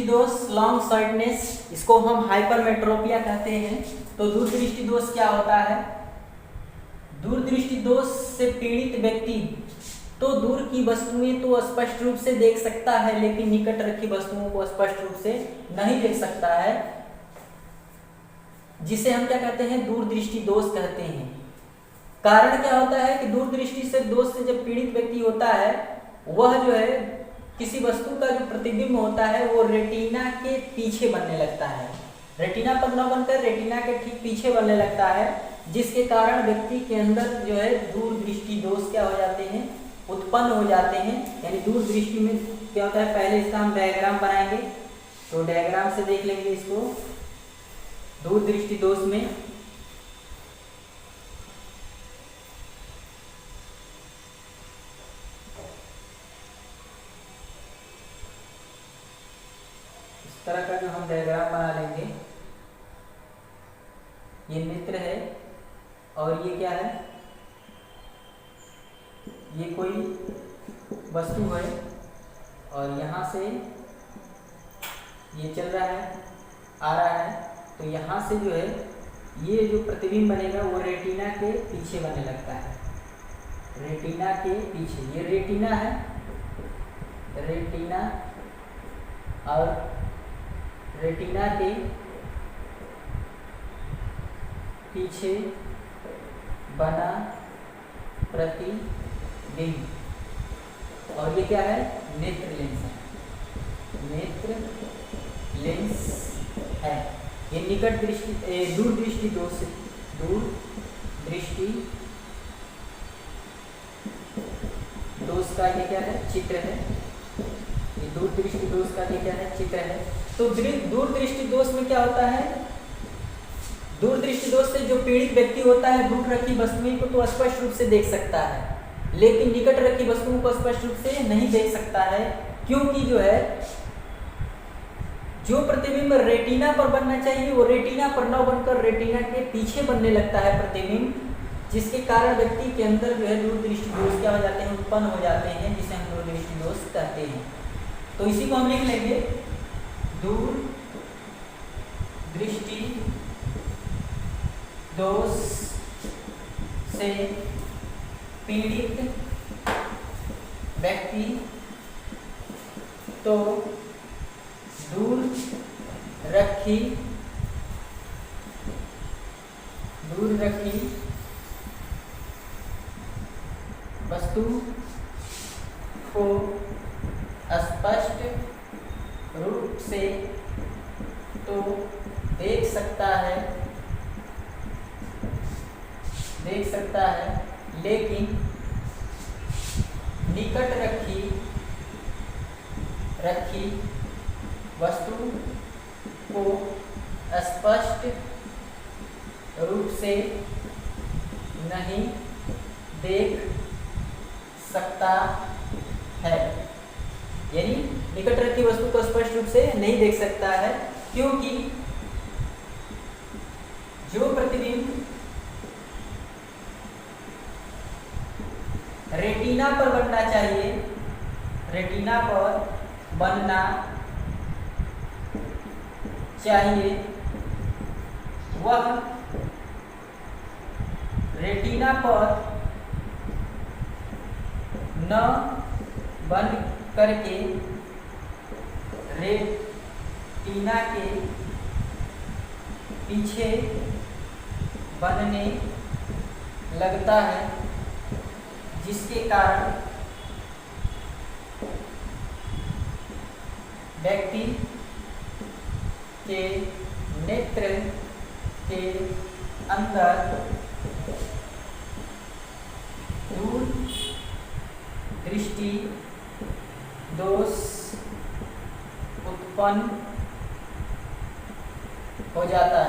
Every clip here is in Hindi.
दोष, लॉन्ग साइटनेस, इसको हम हाइपरमेट्रोपिया कहते हैं। तो दूरदृष्टि दोष क्या होता है? दूरदृष्टि दोष से पीड़ित व्यक्ति तो दूर की वस्तुएं तो स्पष्ट रूप से देख सकता है, लेकिन निकट रखी वस्तुओं को स्पष्ट रूप से नहीं देख सकता है, जिसे हम क्या कहते हैं? दूरदृष्टि दोष कहते हैं। कारण क्या होता है कि दूरदृष्टि से दोष से जब पीड़ित व्यक्ति होता है, वह जो है किसी वस्तु का जो प्रतिबिंब होता है वो रेटिना के पीछे बनने लगता है, रेटिना पर न बनकर रेटिना के ठीक पीछे बनने लगता है, जिसके कारण व्यक्ति के अंदर जो है दूरदृष्टि दोष क्या हो जाते हैं? उत्पन्न हो जाते हैं। यानी दूरदृष्टि में क्या होता है? पहले इसका हम डायग्राम बनाएंगे, तो डायग्राम से देख लेंगे इसको। दूरदृष्टि दोष में इस तरह का जो हम डायग्राम बना लेंगे, ये नेत्र है और ये क्या है? ये कोई वस्तु है और यहाँ से ये चल रहा है, आ रहा है, तो यहाँ से जो है ये जो प्रतिबिंब बनेगा वो रेटिना के पीछे बनने लगता है, रेटिना के पीछे। ये रेटिना है, रेटिना, और रेटिना के पीछे बना प्रतिबिंब, और ये क्या है? नेत्र लेंस है, नेत्र लेंस है। ये निकट दृष्टि दूरदृष्टि दोष, दूरदृष्टि दोष का ये क्या है? चित्र है। ये दूरदृष्टि दोष का ये क्या है? चित्र है। तो दूरदृष्टि दोष में क्या होता है? दूरदृष्टि दोष से जो पीड़ित व्यक्ति होता है दूर रखी वस्तुओं को तो स्पष्ट रूप से देख सकता है, लेकिन निकट रखी वस्तुओं को स्पष्ट रूप से नहीं देख सकता है, क्योंकि जो है जो प्रतिबिंब रेटिना पर बनना चाहिए वो रेटिना पर न बनकर रेटिना के पीछे बनने लगता है प्रतिबिंब, जिसके कारण व्यक्ति के अंदर जो है दूरदृष्टि दोष क्या हो जाते हैं? उत्पन्न हो जाते हैं, जिसे हम दूरदृष्टि दोष कहते हैं। तो इसी को हम लिख लेंगे, दूरदृष्टि दोष से पीड़ित व्यक्ति तो दूर रखी वस्तु को स्पष्ट रूप से तो देख सकता है, लेकिन निकट रखी वस्तु को स्पष्ट रूप से नहीं देख सकता है। यानी निकट रखी वस्तु को स्पष्ट रूप से नहीं देख सकता है, क्योंकि जो प्रतिबिंब रेटिना पर बनना चाहिए, रेटिना पर बनना चाहिए, वह रेटिना पर न बन करके रेटिना के पीछे बनने लगता है, जिसके कारण व्यक्ति के नेत्र के अंदर दूर दृष्टि दोष उत्पन्न हो जाता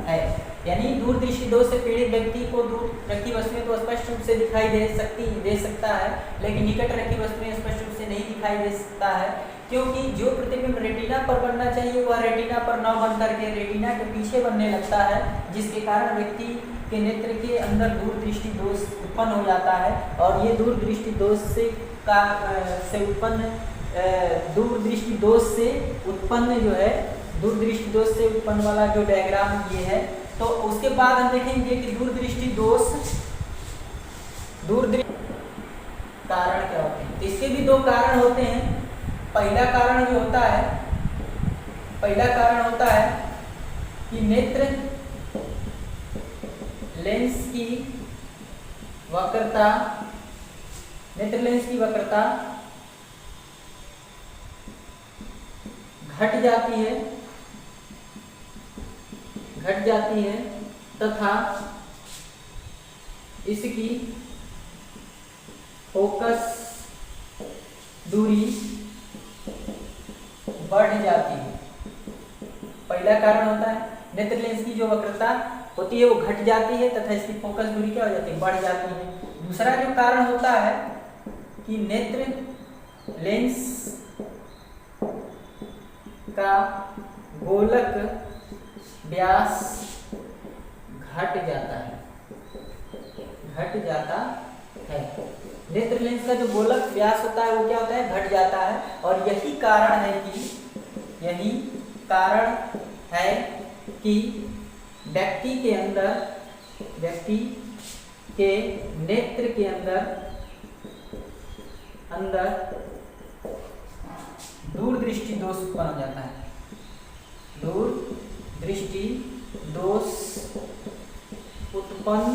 है। यानी दूरदृष्टि दोष से पीड़ित व्यक्ति को दूर रखी वस्तुएं तो स्पष्ट रूप से दिखाई दे सकता है, लेकिन निकट रखी वस्तुएं स्पष्ट रूप से नहीं दिखाई दे सकता है, क्योंकि जो प्रतिबिंब रेटिना पर बनना चाहिए वह रेटिना पर न बन करके रेटिना के पीछे बनने लगता है, जिसके कारण व्यक्ति के नेत्र के अंदर दूरदृष्टि दोष उत्पन्न हो जाता है। और ये दूरदृष्टि दोष से उत्पन्न दूरदृष्टि दोष से उत्पन्न जो है, दूरदृष्टि दोष से उत्पन्न वाला जो डायग्राम ये है। तो उसके बाद हम देखेंगे कि दूरदृष्टि दोष, दूरदृष्टि कारण क्या होते हैं। तो इसके भी दो कारण होते हैं। पहला कारण जो होता है, पहला कारण होता है कि नेत्र लेंस की वक्रता, नेत्र लेंस की वक्रता घट जाती है तथा इसकी फोकस दूरी बढ़ जाती है। पहला कारण होता है नेत्र लेंस की जो वक्रता होती है वो घट जाती है तथा इसकी फोकस दूरी क्या हो जाती है, बढ़ जाती है। दूसरा जो कारण होता है कि नेत्र लेंस का गोलक व्यास घट जाता है। नेत्र लेंस का जो गोलक व्यास होता है वो क्या होता है, घट जाता है। और यही कारण है कि व्यक्ति के नेत्र के अंदर दूरदृष्टि दोष उत्पन्न हो जाता है। दूरदृष्टि दोष उत्पन्न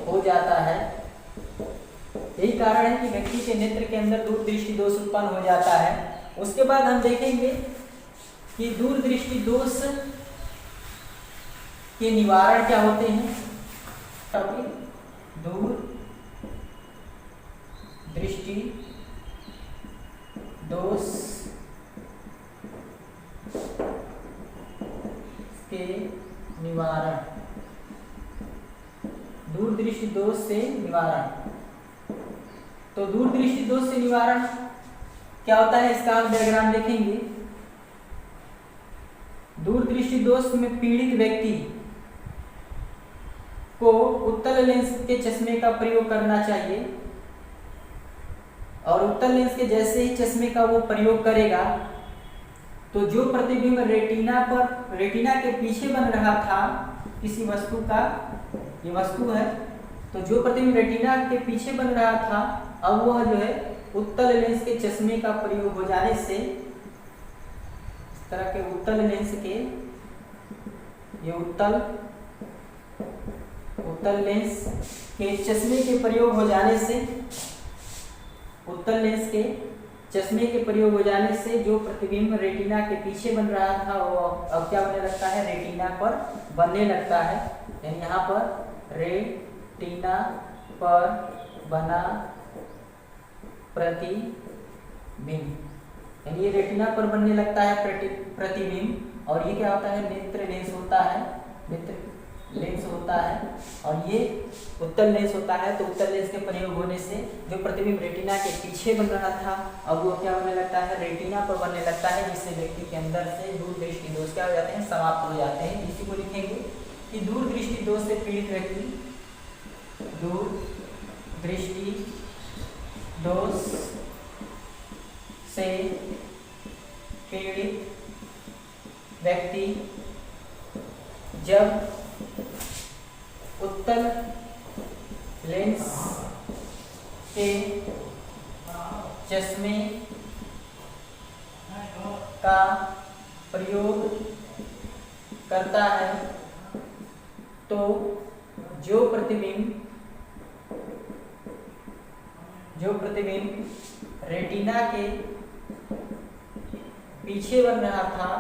हो जाता है। यही कारण है कि व्यक्ति के नेत्र के अंदर दूरदृष्टि दोष उत्पन्न हो जाता है। उसके बाद हम देखेंगे कि दूरदृष्टि दोष के निवारण क्या होते हैं। दूरदृष्टि दोष के निवारण, दूरदृष्टि दोष से निवारण। तो दूरदृष्टि दोष से निवारण क्या होता है, इसका हम डायग्राम देखेंगे। दूरदृष्टि दोष में पीड़ित व्यक्ति को उत्तल लेंस के चश्मे का प्रयोग करना चाहिए और उत्तल लेंस के जैसे ही चश्मे का वो प्रयोग करेगा तो जो प्रतिबिंब रेटिना के पीछे बन रहा था किसी वस्तु का, ये वस्तु है, तो जो प्रतिबिंब रेटिना के पीछे बन रहा था अब वह जो है उत्तल लेंस के चश्मे का प्रयोग हो जाने से, इस तरह के उत्तल लेंस के, ये उत्तल लेंस के चश्मे के प्रयोग हो जाने से, उत्तल लेंस के चश्मे के प्रयोग हो जाने से जो प्रतिबिंब रेटिना के पीछे बन रहा था वो अब क्या बनने लगता है, रेटिना पर बनने लगता है। यानी यहाँ पर रेटिना पर बना प्रतिबिंब, यानी ये रेटिना पर बनने लगता है प्रतिबिंब। और ये क्या होता है, नेत्र लेंस होता है, नेत्र लेंस होता है और ये उत्तल लेंस होता है। तो उत्तल लेंस के प्रयोग होने से जो प्रतिबिंब रेटिना के पीछे बन रहा था अब वो क्या बनने लगता है, रेटिना पर बनने लगता है, जिससे व्यक्ति के अंदर से दूरदृष्टि दोष क्या हो जाते हैं, समाप्त हो जाते हैं। इसी को लिखेंगे कि दूरदृष्टि दोष से पीड़ित व्यक्ति, दूरदृष्टि दोष से पीड़ित व्यक्ति जब उत्तल लेंस के चश्मे का प्रयोग करता है तो जो प्रतिबिंब रेटिना के पीछे बन रहा था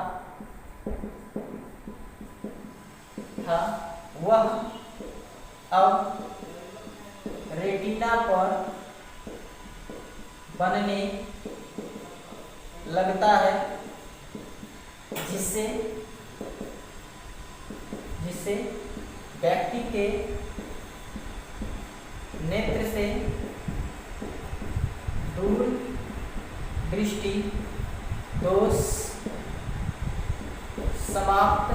वह अब रेटिना पर बनने लगता है, जिससे व्यक्ति के नेत्र से दूर दृष्टि दोष समाप्त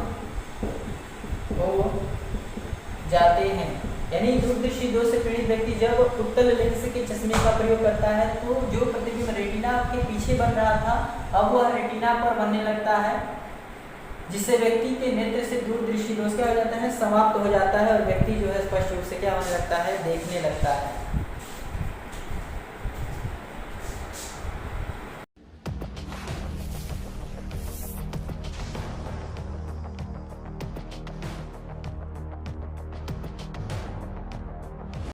हो जाते हैं। यानी दूरदृष्टि दोष से पीड़ित व्यक्ति जब उत्तल लेंस के चश्मे का प्रयोग करता है तो जो प्रतिबिंब रेटिना के पीछे बन रहा था अब वह रेटिना पर बनने लगता है, जिससे व्यक्ति के नेत्र से दूरदृष्टि दोष क्या हो जाता है, समाप्त हो जाता है और व्यक्ति जो है स्पष्ट रूप से क्या होने लगता है, देखने लगता है।